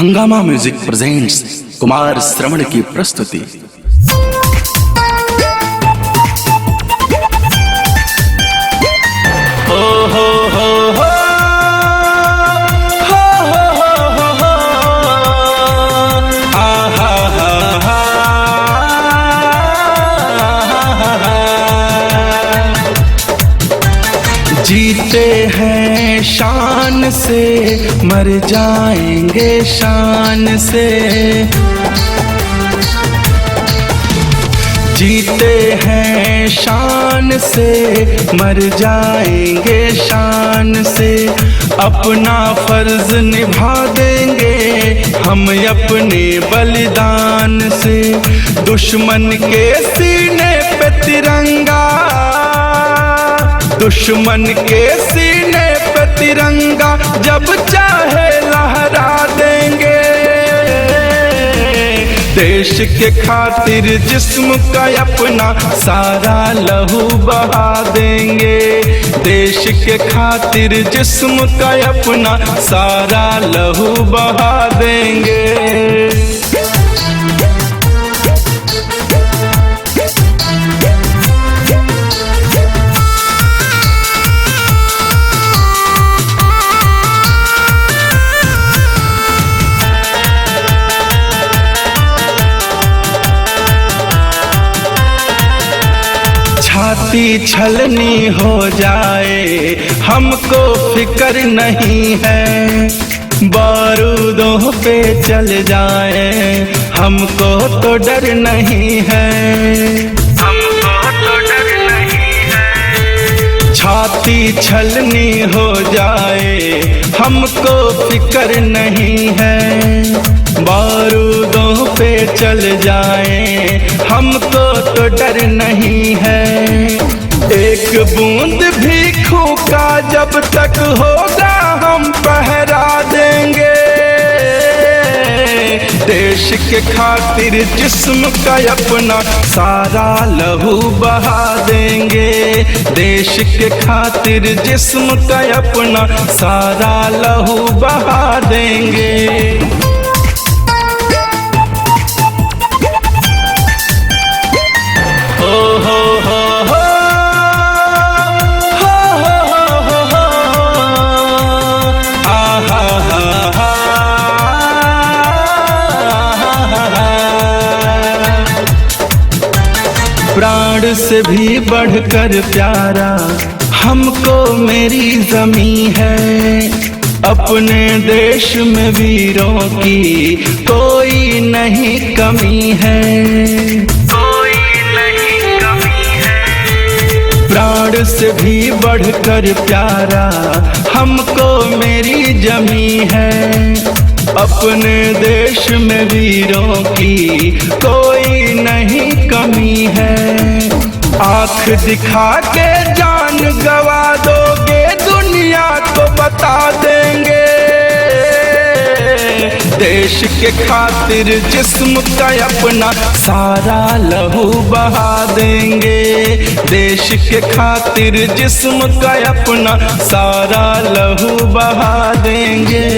हंगामा music presents Kumar श्रवण की प्रस्तुति। हो हो हो हो हो हो हो हो आ हा हा हा। जीते हैं शान से मर जाएंगे शान से, जीते हैं शान से मर जाएंगे शान से, अपना फर्ज निभा देंगे हम अपने बलिदान से। दुश्मन के सीने पे तिरंगा, दुश्मन के सीने पे तिरंगा जब चाहे लहरा देंगे। देश के खातिर जिस्म का अपना सारा लहू बहा देंगे, देश के खातिर जिस्म का अपना सारा लहू बहा देंगे। छाती छलनी हो जाए हमको फिक्र नहीं है, बारूदों पे चल जाए हमको तो डर नहीं है, हमको तो डर नहीं है। छाती छलनी हो जाए हमको फिक्र नहीं है, बारूदों पे चल जाए हमको तो डर नहीं है। एक बूंद भी खून का जब तक होगा हम पहरा देंगे। देश के खातिर जिस्म का अपना सारा लहू बहा देंगे, देश के खातिर जिस्म का अपना सारा लहू बहा देंगे। प्राण से भी बढ़कर प्यारा हमको मेरी ज़मीं है, अपने देश में वीरों की कोई नहीं कमी है, कोई नहीं कमी है। प्राण से भी बढ़कर प्यारा हमको मेरी ज़मीं है, अपने देश में वीरों की कोई नहीं कमी है। आँख दिखा के जान गवा दोगे दुनिया को बता देंगे। देश के खातिर जिस्म का अपना सारा लहू बहा देंगे, देश के खातिर जिस्म का अपना सारा लहू बहा देंगे।